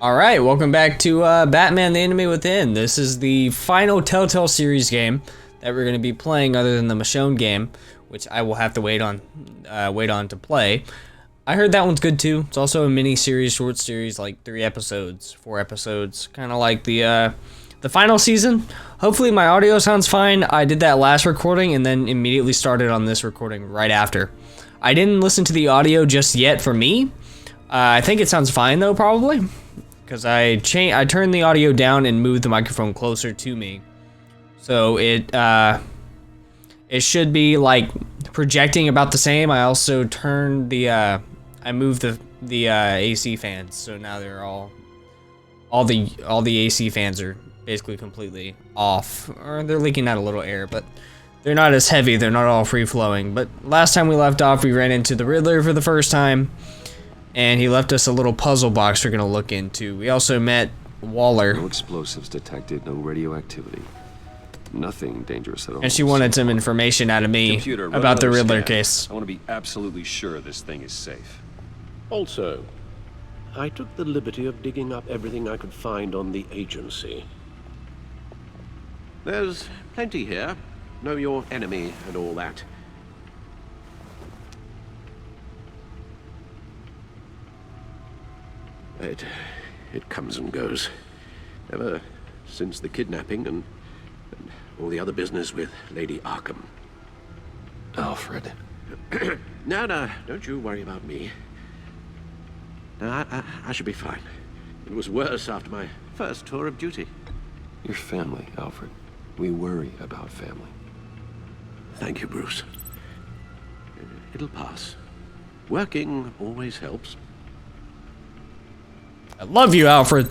Alright, welcome back to Batman the Enemy Within. This is the final Telltale series game that we're going to be playing other than the Michonne game, which I will have to wait on to play. I heard that one's good too. It's also a mini-series, short series, like 3 episodes, 4 episodes, kind of like the final season. Hopefully my audio sounds fine. I did that last recording and then immediately started on this recording right after. I didn't listen to the audio just yet for me. I think it sounds fine though, probably. Because I turned the audio down and moved the microphone closer to me, so it should be like projecting about the same. I also turned I moved the AC fans, so now they're all the AC fans are basically completely off, or they're leaking out a little air, but they're not as heavy. They're not all free flowing. But last time we left off, we ran into the Riddler for the first time. And he left us a little puzzle box we're gonna look into. We also met Waller. No explosives detected, no radioactivity. Nothing dangerous at all. And she wanted some information out of me about the Riddler case. I want to be absolutely sure this thing is safe. Also, I took the liberty of digging up everything I could find on the agency. There's plenty here. Know your enemy and all that. It comes and goes. Ever since the kidnapping and all the other business with Lady Arkham. Alfred. No, don't you worry about me. No, I should be fine. It was worse after my first tour of duty. Your family, Alfred. We worry about family. Thank you, Bruce. It'll pass. Working always helps. I love you, Alfred.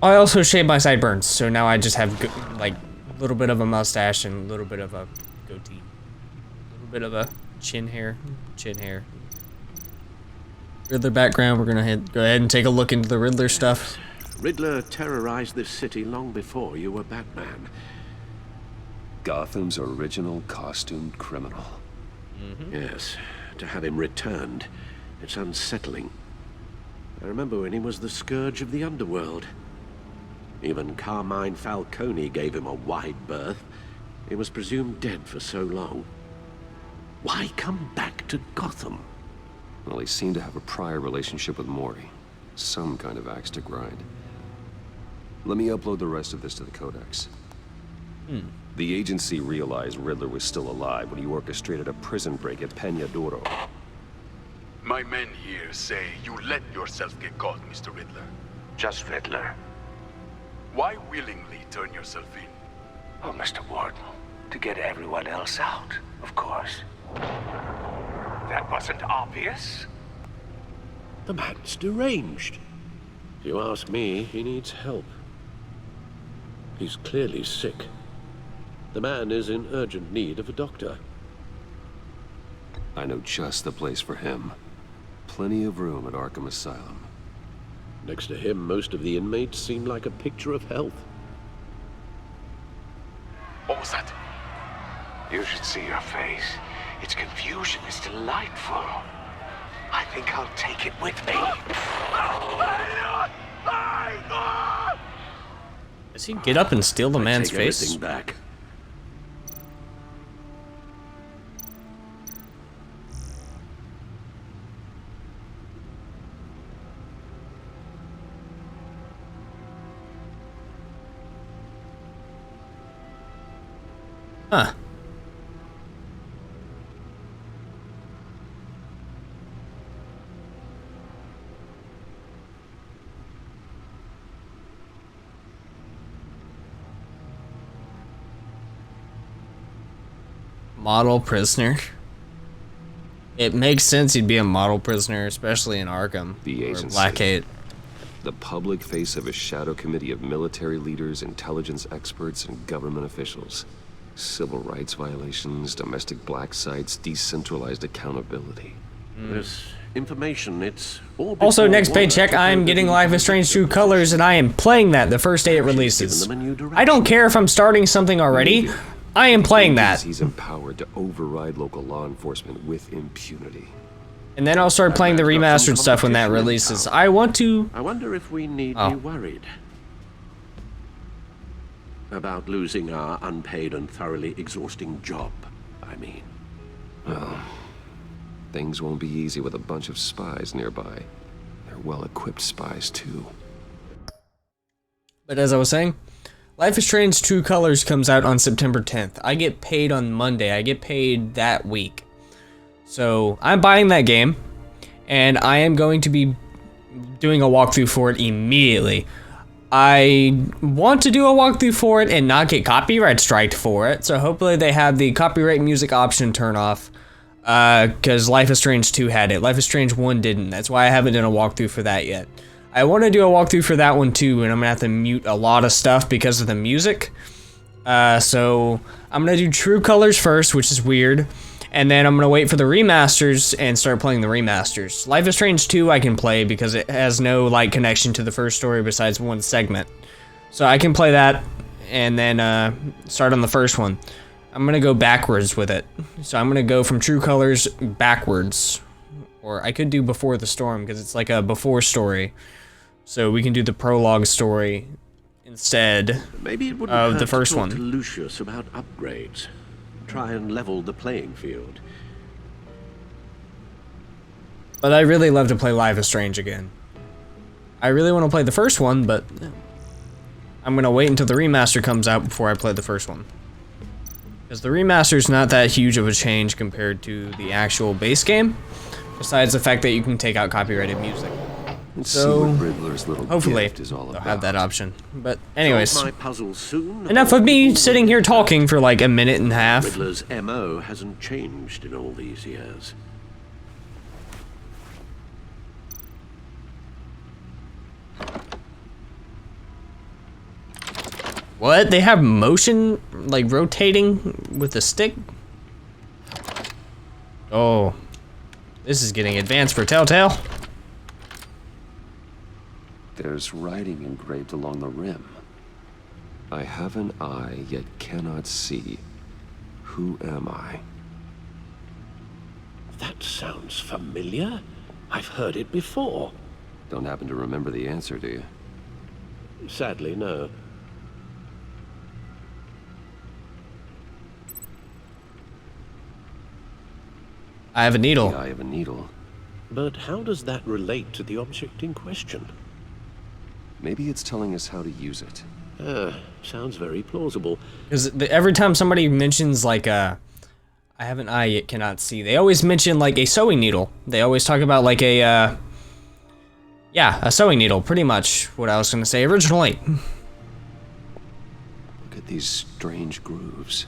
I also shaved my sideburns, so now I just have like a little bit of a mustache and a little bit of a goatee, a little bit of a chin hair. Riddler background. We're gonna go ahead and take a look into the Riddler stuff. Riddler terrorized this city long before you were Batman. Gotham's original costumed criminal. Yes, to have him returned. It's unsettling. I remember when he was the scourge of the underworld. Even Carmine Falcone gave him a wide berth. He was presumed dead for so long. Why come back to Gotham? Well, he seemed to have a prior relationship with Mori. Some kind of axe to grind. Let me upload the rest of this to the Codex. The agency realized Riddler was still alive when he orchestrated a prison break at Peñadoro. My men here say you let yourself get caught, Mr. Riddler. Just Riddler. Why willingly turn yourself in? Oh, Mr. Warden, to get everyone else out, of course. That wasn't obvious. The man's deranged. If you ask me, he needs help. He's clearly sick. The man is in urgent need of a doctor. I know just the place for him. Plenty of room at Arkham Asylum. Next to him, most of the inmates seem like a picture of health. What was that? You should see your face. Its confusion is delightful. I think I'll take it with me. Does he get up and steal the man's take face? Everything back. Huh. Model prisoner. It makes sense he'd be a model prisoner, especially in Arkham The or agency. Blackgate. The public face of a shadow committee of military leaders, intelligence experts, and government officials. Civil rights violations, domestic black sites, decentralized accountability. This information, it's all Also, before next Warner paycheck, took I am over getting the Life is Strange True Colors, and I am playing that the first day it releases. given them a new direction. I don't care if I'm starting something already. I am playing that. He's empowered to override local law enforcement with impunity. And then I'll start playing the remastered stuff when that releases. I want to... I wonder if we need be worried about losing our unpaid and thoroughly exhausting job, I mean. Well, things won't be easy with a bunch of spies nearby. They're well-equipped spies, too. But as I was saying, Life is Strange True Colors comes out on September 10th. I get paid on Monday. I get paid that week. So I'm buying that game, and I am going to be doing a walkthrough for it immediately. I want to do a walkthrough for it and not get copyright striked for it, so hopefully they have the copyright music option turn off, because Life is Strange 2 had it. Life is Strange 1 didn't. That's why I haven't done a walkthrough for that yet. I want to do a walkthrough for that one too, and I'm going to have to mute a lot of stuff because of the music. So I'm going to do True Colors first, which is weird. And then I'm going to wait for the remasters and start playing the remasters. Life is Strange 2 I can play because it has no like connection to the first story besides one segment. So I can play that and then start on the first one. I'm going to go backwards with it. So I'm going to go from True Colors backwards. Or I could do Before the Storm because it's like a before story. So we can do the prologue story instead Maybe it wouldn't of hurt the first to talk one. to Lucius about upgrades. Try and level the playing field. But I really love to play Life is Strange again. I really want to play the first one, but I'm going to wait until the remaster comes out before I play the first one. Because the remaster's not that huge of a change compared to the actual base game, besides the fact that you can take out copyrighted music. Let's So, see what Riddler's little hopefully, gift is all they'll about. have that option. But anyways, Solve my puzzle soon, enough of me sitting here talking for like a minute and a half. Riddler's MO hasn't changed in all these years. What? They have motion, like rotating with the stick? Oh. This is getting advanced for Telltale. There's writing engraved along the rim. I have an eye, yet cannot see. Who am I? That sounds familiar. I've heard it before. Don't happen to remember the answer, do you? Sadly, no. I have a The needle. eye of a needle. But how does that relate to the object in question? Maybe it's telling us how to use it. Sounds very plausible. Because every time somebody mentions like I have an eye yet cannot see, they always mention like a sewing needle. They always talk about like a yeah, a sewing needle, pretty much what I was gonna say originally. Look at these strange grooves.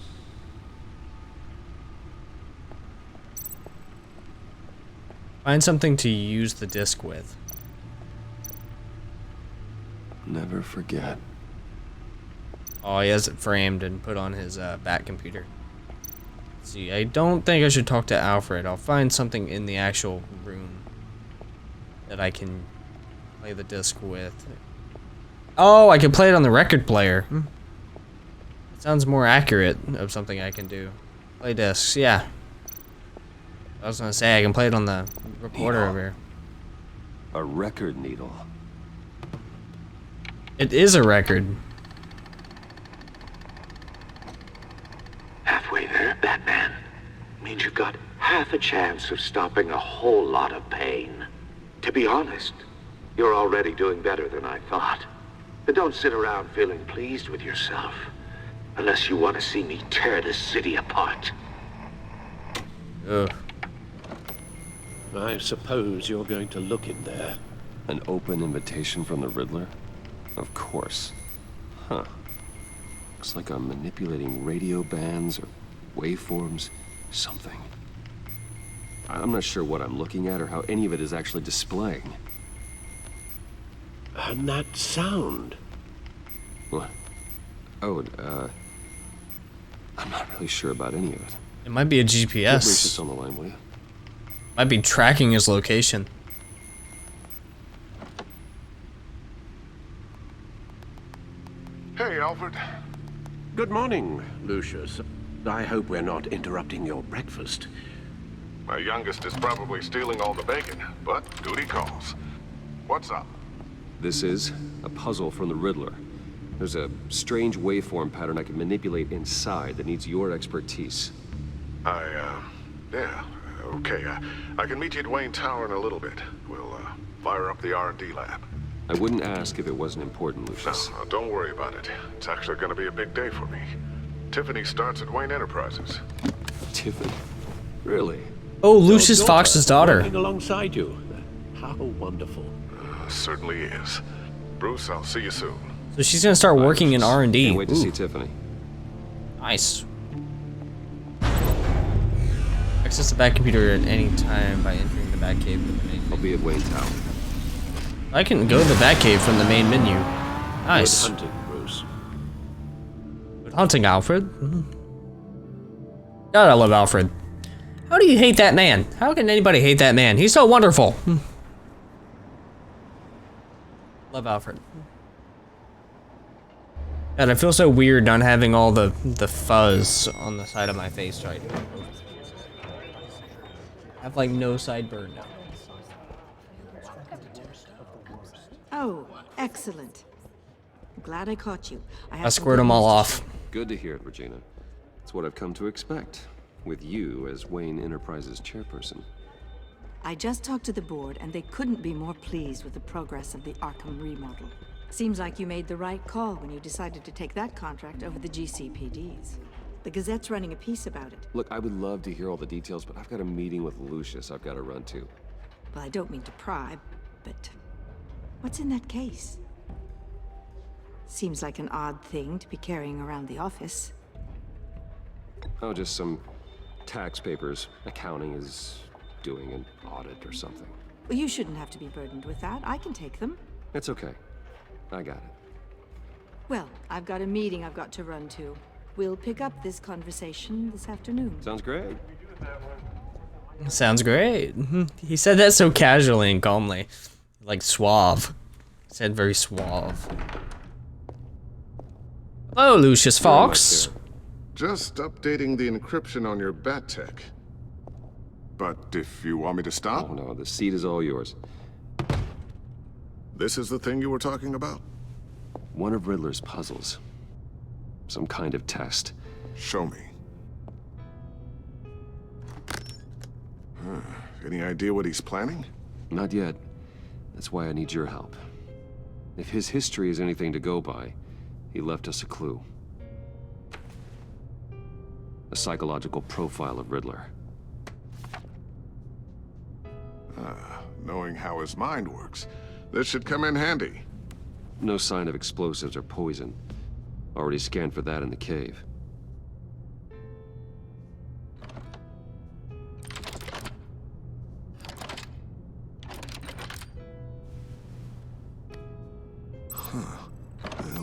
Find something to use the disc with. Never forget. Oh, he has it framed and put on his back computer. Let's see, I don't think I should talk to Alfred. I'll find something in the actual room that I can play the disc with. Oh, I can play it on the record player. It sounds more accurate of something I can do. Play discs, yeah. I was gonna say I can play it on the recorder over here. A record needle. It is a record. Halfway there, Batman. Means you've got half a chance of stopping a whole lot of pain. To be honest, you're already doing better than I thought. But don't sit around feeling pleased with yourself. Unless you want to see me tear this city apart. Ugh. I suppose you're going to look in there. An open invitation from the Riddler? Of course. Huh. Looks like I'm manipulating radio bands or waveforms. Something. I'm not sure what I'm looking at or how any of it is actually displaying. And that sound. What? Oh, I'm not really sure about any of it. It might be a Get Lucius GPS. on the line, will you? Might be tracking his location. Hey, Alfred. Good morning, Lucius. I hope we're not interrupting your breakfast. My youngest is probably stealing all the bacon, but duty calls. What's up? This is a puzzle from the Riddler. There's a strange waveform pattern I can manipulate inside that needs your expertise. Yeah, okay. I can meet you at Wayne Tower in a little bit. We'll, fire up the R&D lab. I wouldn't ask if it wasn't important, Lucius. No, don't worry about it. It's actually gonna be a big day for me. Tiffany starts at Wayne Enterprises. Tiffany? Really? Oh, Lucius Fox's daughter. Working alongside you. How wonderful. Certainly is. Bruce, I'll see you soon. So she's gonna start working in R&D. Can't wait to see Tiffany. Nice. Access the Batcomputer at any time by entering the Batcave with the main I'll be at Wayne Tower. I can go to the Batcave from the main menu. Nice. Good hunting, Bruce. Good hunting, Alfred. God, I love Alfred. How do you hate that man? How can anybody hate that man? He's so wonderful. Love Alfred. God, I feel so weird not having all the fuzz on the side of my face right now. I have like no sideburn now. Oh, excellent. I'm glad I caught you. I squared them all off. Good to hear it, Regina. It's what I've come to expect, with you as Wayne Enterprises chairperson. I just talked to the board, and they couldn't be more pleased with the progress of the Arkham remodel. Seems like you made the right call when you decided to take that contract over the GCPD's. The Gazette's running a piece about it. Look, I would love to hear all the details, but I've got a meeting with Lucius I've got to run to. Well, I don't mean to pry, but what's in that case? Seems like an odd thing to be carrying around the office. Oh, just some tax papers. Accounting is doing an audit or something. Well, you shouldn't have to be burdened with that. I can take them. It's okay. I got it. Well, I've got a meeting I've got to run to. We'll pick up this conversation this afternoon. Sounds great. Sounds great. He said that so casually and calmly. Like suave. He said very suave. Hello, Lucius Fox. Just updating the encryption on your bat tech. But if you want me to stop, Oh no, the seat is all yours. this is the thing you were talking about? One of Riddler's puzzles. Some kind of test. Show me. Any idea what he's planning? Not yet. That's why I need your help. If his history is anything to go by, he left us a clue. A psychological profile of Riddler. Knowing how his mind works, this should come in handy. No sign of explosives or poison. Already scanned for that in the cave.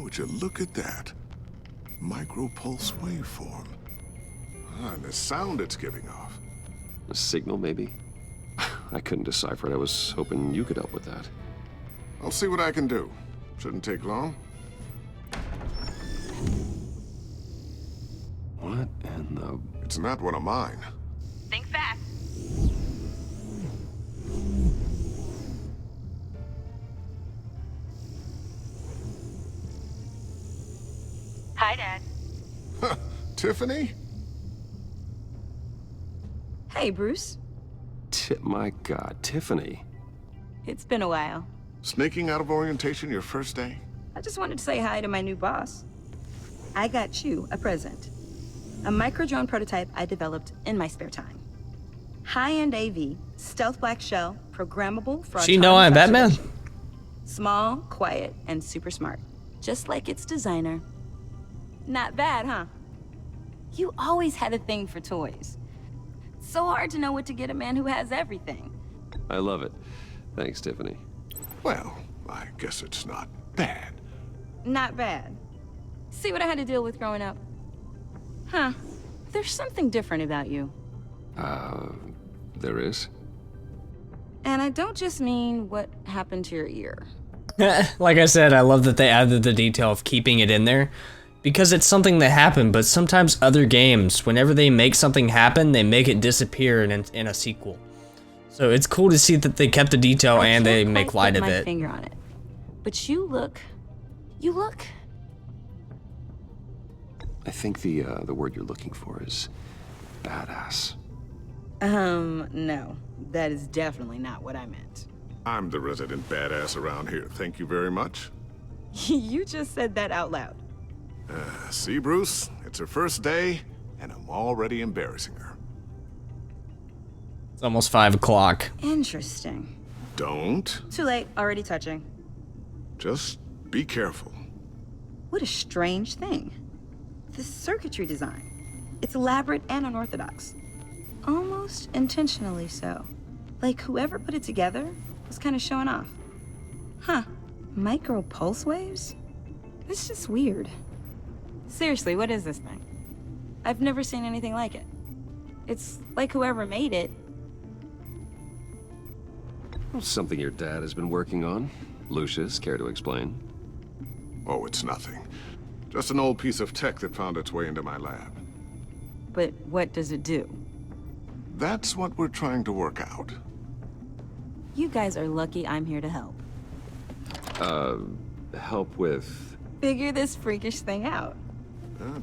Would you look at that? Micropulse waveform. And the sound it's giving off. A signal, maybe? I couldn't decipher it. I was hoping you could help with that. I'll see what I can do. Shouldn't take long. What in the... It's not one of mine. Think fast. Hi, Dad. Huh, Tiffany? Hey, Bruce. My God, Tiffany. It's been a while. Sneaking out of orientation your first day? I just wanted to say hi to my new boss. I got you a present. A micro-drone prototype I developed in my spare time. High-end AV, stealth black shell, programmable for She know I'm Batman? observation. Small, quiet, and super smart. Just like its designer. Not bad, huh? You always had a thing for toys. So hard to know what to get a man who has everything. I love it. Thanks, Tiffany. Well, I guess it's not bad. Not bad. See what I had to deal with growing up? Huh. There's something different about you. There is? And I don't just mean what happened to your ear. Like I said, I love that they added the detail of keeping it in there. because it's something that happened, but sometimes other games, whenever they make something happen, they make it disappear in a sequel. So it's cool to see that they kept the detail and they make light of it. I can't quite put my finger on it, but you look. I think the word you're looking for is badass. No, that is definitely not what I meant. I'm the resident badass around here. Thank you very much. You just said that out loud. See, Bruce? It's her first day, and I'm already embarrassing her. It's almost 5 o'clock. Interesting. Don't. Too late, already touching. Just be careful. What a strange thing. The circuitry design. It's elaborate and unorthodox. Almost intentionally so. Like whoever put it together was kind of showing off. Huh. Micro pulse waves? It's just weird. Seriously, what is this thing? I've never seen anything like it. It's like whoever made it. Something your dad has been working on. Lucius, care to explain? Oh, it's nothing. Just an old piece of tech that found its way into my lab. But what does it do? That's what we're trying to work out. You guys are lucky I'm here to help. Help with... Figure this freakish thing out.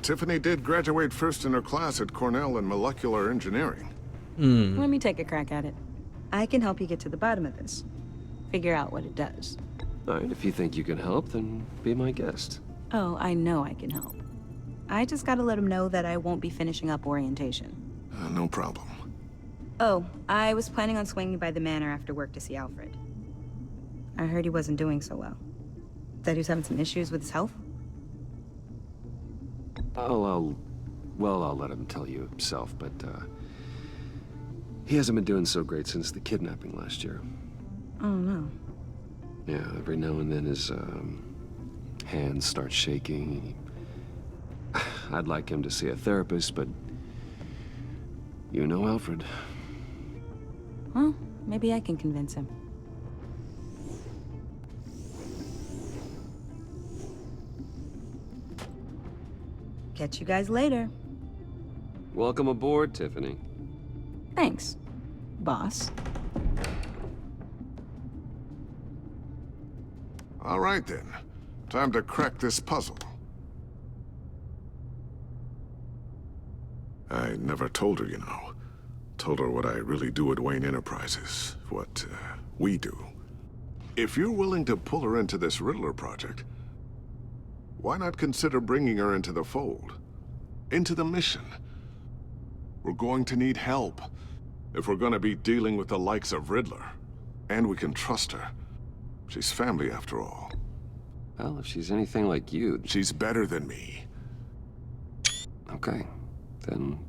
Tiffany did graduate first in her class at Cornell in molecular engineering. Let me take a crack at it. I can help you get to the bottom of this. Figure out what it does. All right, if you think you can help, then be my guest. Oh, I know I can help. I just gotta let him know that I won't be finishing up orientation. No problem. Oh, I was planning on swinging by the manor after work to see Alfred. I heard he wasn't doing so well. That he was having some issues with his health? I'll let him tell you himself, but, he hasn't been doing so great since the kidnapping last year. Oh, no. Yeah, every now and then his, hands start shaking. I'd like him to see a therapist, but you know Alfred. Well, maybe I can convince him. Catch you guys later. Welcome aboard, Tiffany. Thanks, boss. All right, then. Time to crack this puzzle. I never told her, you know. Told her what I really do at Wayne Enterprises. What, we do. If you're willing to pull her into this Riddler project, why not consider bringing her into the fold? Into the mission? We're going to need help if we're going to be dealing with the likes of Riddler. And we can trust her. She's family, after all. Well, if she's anything like you... She's better than me. Okay, then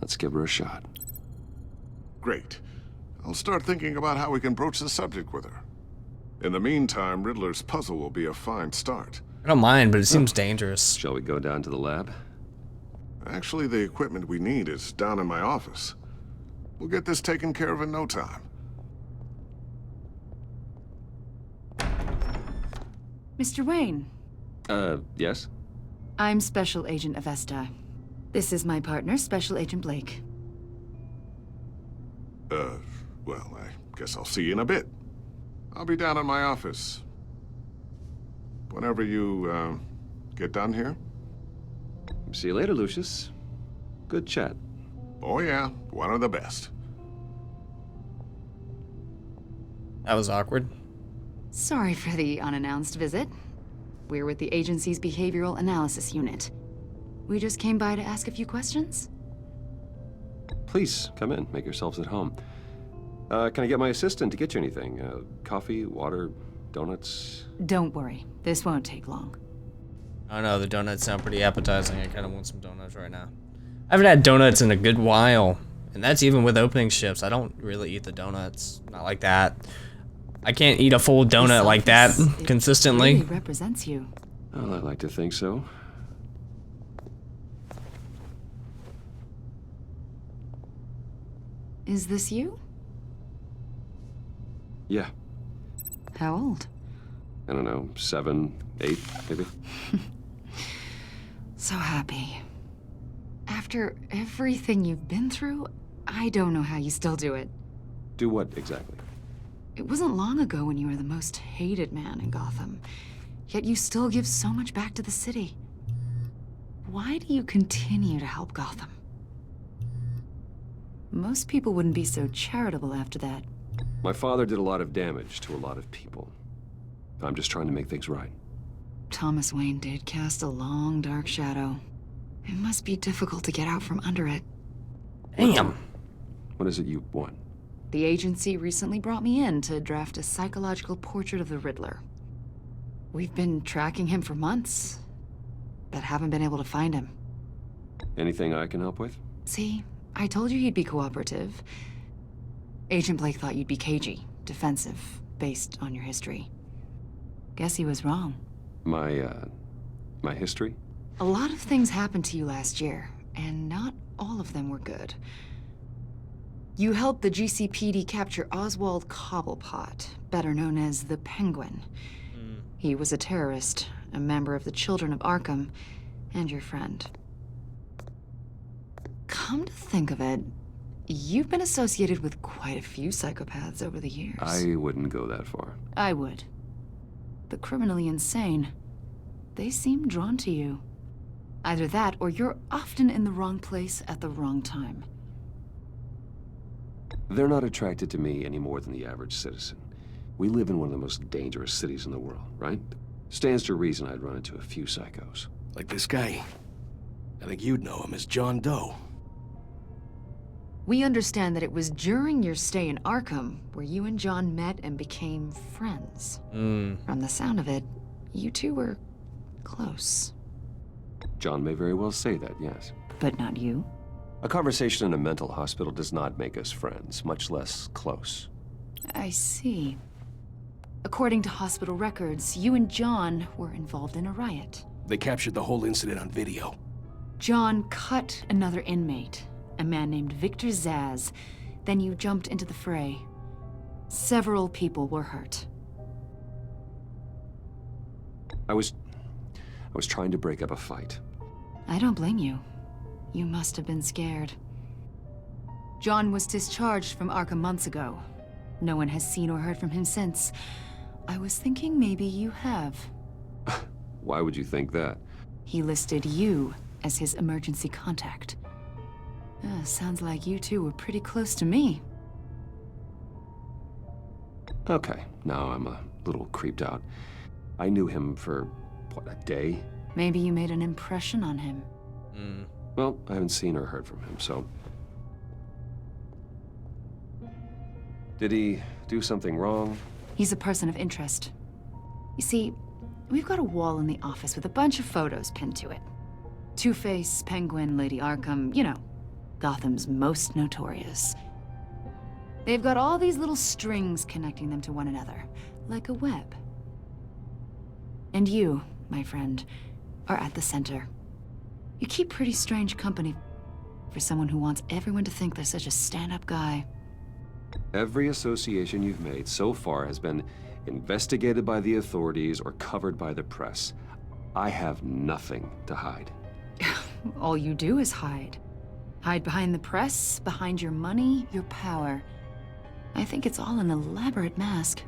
let's give her a shot. Great. I'll start thinking about how we can broach the subject with her. In the meantime, Riddler's puzzle will be a fine start. I don't mind, but it seems dangerous. Shall we go down to the lab? Actually, the equipment we need is down in my office. We'll get this taken care of in no time. Mr. Wayne. Yes? I'm Special Agent Avesta. This is my partner, Special Agent Blake. Well, I guess I'll see you in a bit. I'll be down in my office. Whenever you, get done here. See you later, Lucius. Good chat. Oh yeah, one of the best. That was awkward. Sorry for the unannounced visit. We're with the agency's Behavioral Analysis Unit. We just came by to ask a few questions. Please, come in. Make yourselves at home. Can I get my assistant to get you anything? Coffee, water, donuts? Don't worry. This won't take long. Oh no, the donuts sound pretty appetizing. I kind of want some donuts right now. I haven't had donuts in a good while. And that's even with opening shifts. I don't really eat the donuts. Not like that. I can't eat a full donut like that consistently. It really represents you. Well, I'd like to think so. Is this you? Yeah. How old? I don't know, 7, 8, maybe? so happy. After everything you've been through, I don't know how you still do it. Do what exactly? It wasn't long ago when you were the most hated man in Gotham, yet you still give so much back to the city. Why do you continue to help Gotham? Most people wouldn't be so charitable after that. My father did a lot of damage to a lot of people. I'm just trying to make things right. Thomas Wayne did cast a long, dark shadow. It must be difficult to get out from under it. Damn. What is it you want? The agency recently brought me in to draft a psychological portrait of the Riddler. We've been tracking him for months, but haven't been able to find him. Anything I can help with? See, I told you he'd be cooperative. Agent Blake thought you'd be cagey, defensive, based on your history. Guess he was wrong. My history? A lot of things happened to you last year, and not all of them were good. You helped the GCPD capture Oswald Cobblepot, better known as the Penguin. He was a terrorist, a member of the Children of Arkham, and your friend. Come to think of it, you've been associated with quite a few psychopaths over the years. I wouldn't go that far. I would. The criminally insane. They seem drawn to you. Either that, or you're often in the wrong place at the wrong time. They're not attracted to me any more than the average citizen. We live in one of the most dangerous cities in the world, right? Stands to reason I'd run into a few psychos. Like this guy. I think you'd know him as John Doe. We understand that it was during your stay in Arkham where you and John met and became friends. From the sound of it, you two were close. John may very well say that, yes. But not you. A conversation in a mental hospital does not make us friends, much less close. I see. According to hospital records, you and John were involved in a riot. They captured the whole incident on video. John cut another inmate, a man named Victor Zsasz. Then you jumped into the fray. Several people were hurt. I was trying to break up a fight. I don't blame you. You must have been scared. John was discharged from Arkham months ago. No one has seen or heard from him since. I was thinking maybe you have. Why would you think that? He listed you as his emergency contact. Sounds like you two were pretty close to me. Okay, now I'm a little creeped out. I knew him for, what, a day? Maybe you made an impression on him. Well, I haven't seen or heard from him, so... Did he do something wrong? He's a person of interest. You see, we've got a wall in the office with a bunch of photos pinned to it. Two-Face, Penguin, Lady Arkham, you know, Gotham's most notorious. They've got all these little strings connecting them to one another, like a web. And you, my friend, are at the center. You keep pretty strange company for someone who wants everyone to think they're such a stand-up guy. Every association you've made so far has been investigated by the authorities or covered by the press. I have nothing to hide. All you do is hide. Hide behind the press, behind your money, your power. I think it's all an elaborate mask.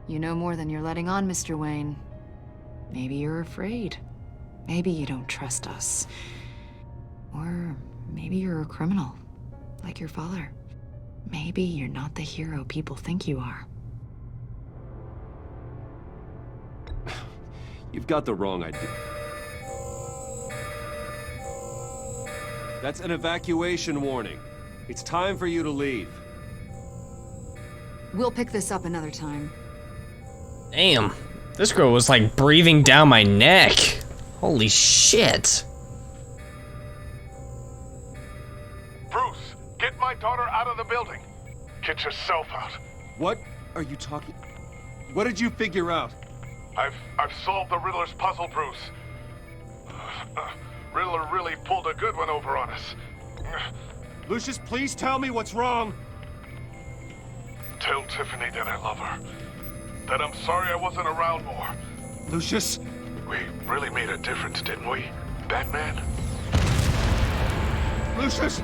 You know more than you're letting on, Mr. Wayne. Maybe you're afraid. Maybe you don't trust us. Or maybe you're a criminal, like your father. Maybe you're not the hero people think you are. You've got the wrong idea. That's an evacuation warning. It's time for you to leave. We'll pick this up another time. Damn. This girl was like breathing down my neck. Holy shit. Bruce, get my daughter out of the building. Get yourself out. What are you talking? What did you figure out? I've solved the Riddler's puzzle, Bruce. Riddler really pulled a good one over on us. Lucius, please tell me what's wrong. Tell Tiffany that I love her. That I'm sorry I wasn't around more. Lucius? We really made a difference, didn't we? Batman? Lucius!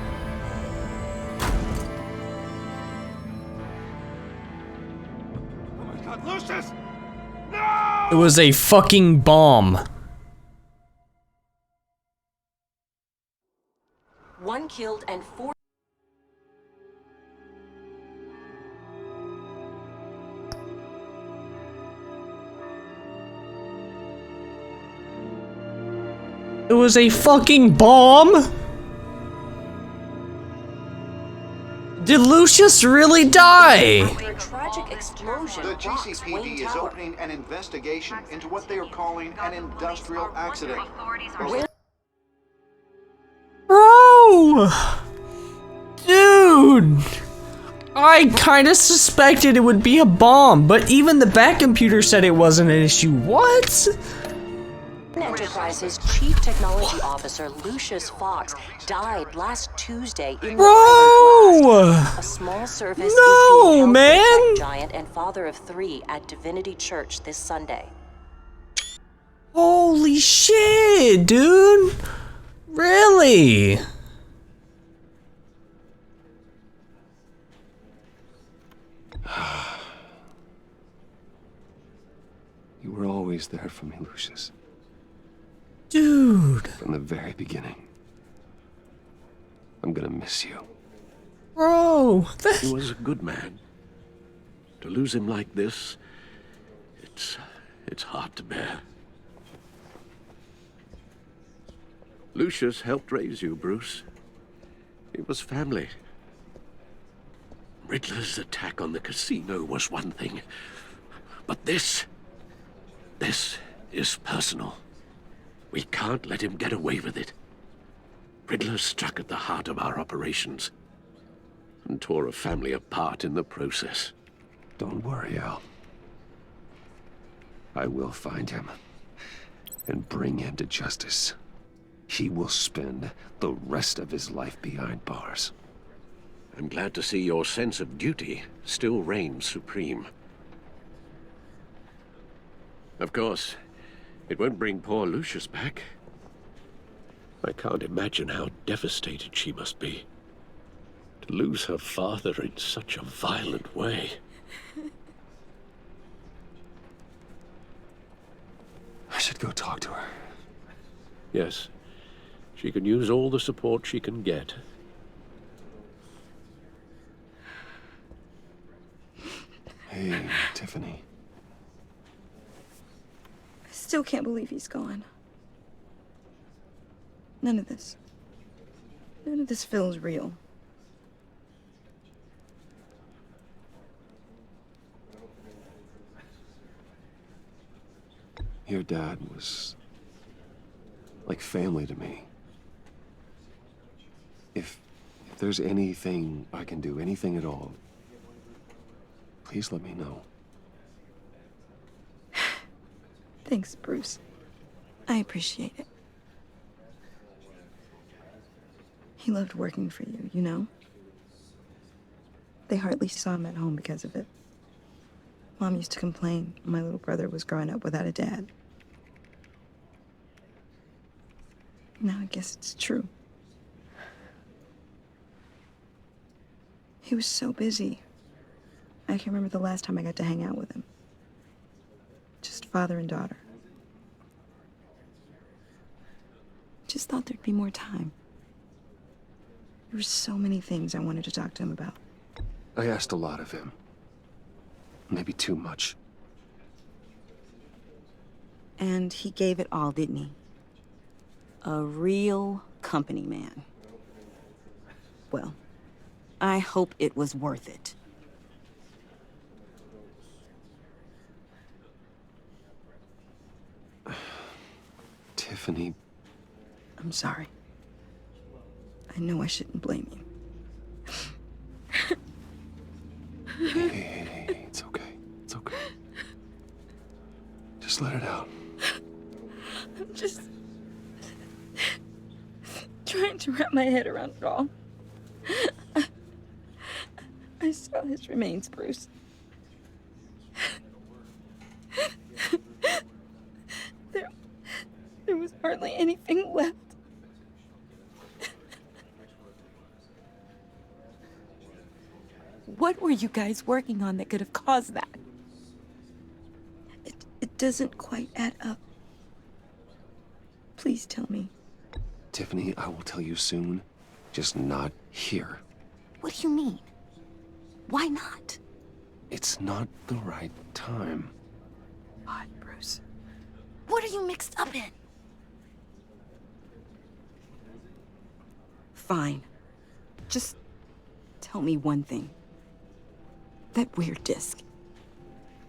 Oh my God, Lucius! No! It was a fucking bomb. One killed and 4. It was a fucking bomb? Did Lucius really die? After a tragic explosion, The GCPD is opening an investigation into what they are calling an industrial accident. Bro! Dude! I kinda suspected it would be a bomb, but even the back computer said it wasn't an issue. What? Enterprise's chief technology officer, Lucius Fox, died last Tuesday in Bro! a small service No, is being held man! for tech giant and father of 3 at Divinity Church this Sunday. Holy shit, dude! Really? You were always there for me, Lucius. Dude. From the very beginning. I'm gonna miss you. Bro, He was a good man. To lose him like this, it's hard to bear. Lucius helped raise you, Bruce. It was family. Riddler's attack on the casino was one thing, but this is personal. We can't let him get away with it. Riddler struck at the heart of our operations and tore a family apart in the process. Don't worry, Al. I will find him and bring him to justice. He will spend the rest of his life behind bars. I'm glad to see your sense of duty still reigns supreme. Of course, it won't bring poor Lucius back. I can't imagine how devastated she must be. To lose her father in such a violent way. I should go talk to her. Yes, she can use all the support she can get. Hey, Tiffany. I still can't believe he's gone. None of this feels real. Your dad was like family to me. If there's anything I can do, anything at all, please let me know. Thanks, Bruce. I appreciate it. He loved working for you, you know? They hardly saw him at home because of it. Mom used to complain my little brother was growing up without a dad. Now I guess it's true. He was so busy. I can remember the last time I got to hang out with him. Just father and daughter. Just thought there'd be more time. There were so many things I wanted to talk to him about. I asked a lot of him. Maybe too much. And he gave it all, didn't he? A real company man. Well, I hope it was worth it. Tiffany. I'm sorry. I know I shouldn't blame you. Hey, it's okay. It's okay. Just let it out. I'm just trying to wrap my head around it all. I saw his remains, Bruce. There was hardly anything left. What were you guys working on that could have caused that? It doesn't quite add up. Please tell me. Tiffany, I will tell you soon. Just not here. What do you mean? Why not? It's not the right time. God, Bruce. What are you mixed up in? Fine. Just tell me one thing. That weird disc.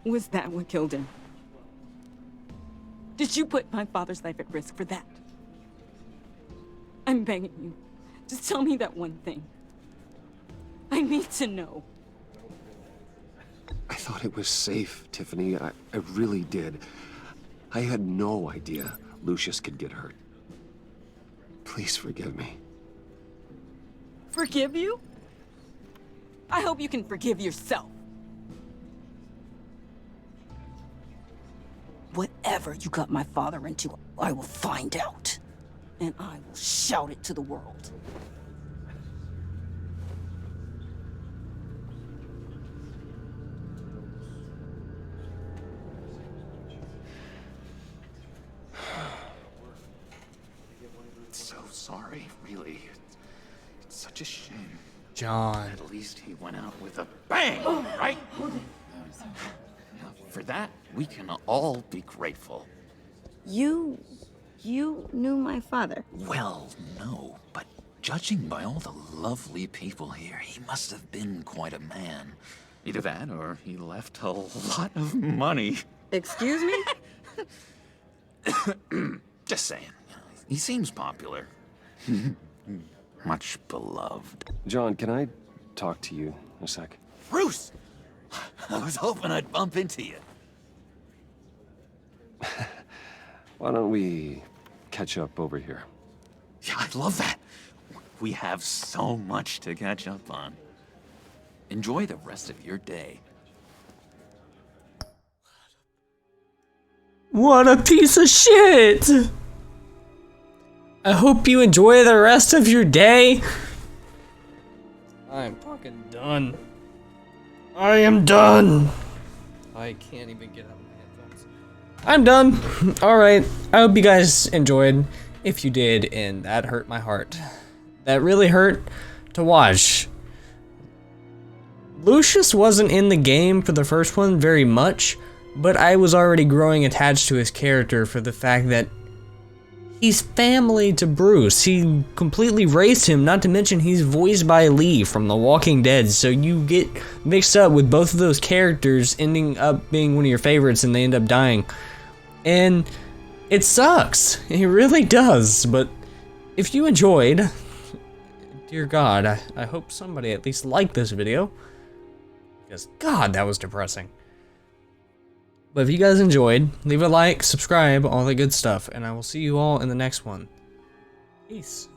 Was that what killed him? Did you put my father's life at risk for that? I'm begging you. Just tell me that one thing. I need to know. I thought it was safe, Tiffany. I really did. I had no idea Lucius could get hurt. Please forgive me. Forgive you? I hope you can forgive yourself. Whatever you got my father into, I will find out. And I will shout it to the world. So sorry, really. It's such a shame. John. At least he went out with a bang, right? For that, we can all be grateful. You knew my father? Well, no, but judging by all the lovely people here, he must have been quite a man. Either that, or he left a lot of money. Excuse me? Just saying. He seems popular. Much beloved. John, can I talk to you a sec? Bruce! I was hoping I'd bump into you. Why don't we catch up over here? Yeah, I'd love that. We have so much to catch up on. Enjoy the rest of your day. What a piece of shit! I hope you enjoy the rest of your day. I'm fucking done. I am done. I can't even get out of my headphones. I'm done. Alright, I hope you guys enjoyed. If you did, and that hurt my heart. That really hurt to watch. Lucius wasn't in the game for the first one very much, but I was already growing attached to his character for the fact that he's family to Bruce. He completely raised him, not to mention he's voiced by Lee from The Walking Dead, so you get mixed up with both of those characters ending up being one of your favorites and they end up dying. And it sucks. It really does, but if you enjoyed, dear God, I hope somebody at least liked this video, because God, that was depressing. But if you guys enjoyed, leave a like, subscribe, all the good stuff, and I will see you all in the next one. Peace.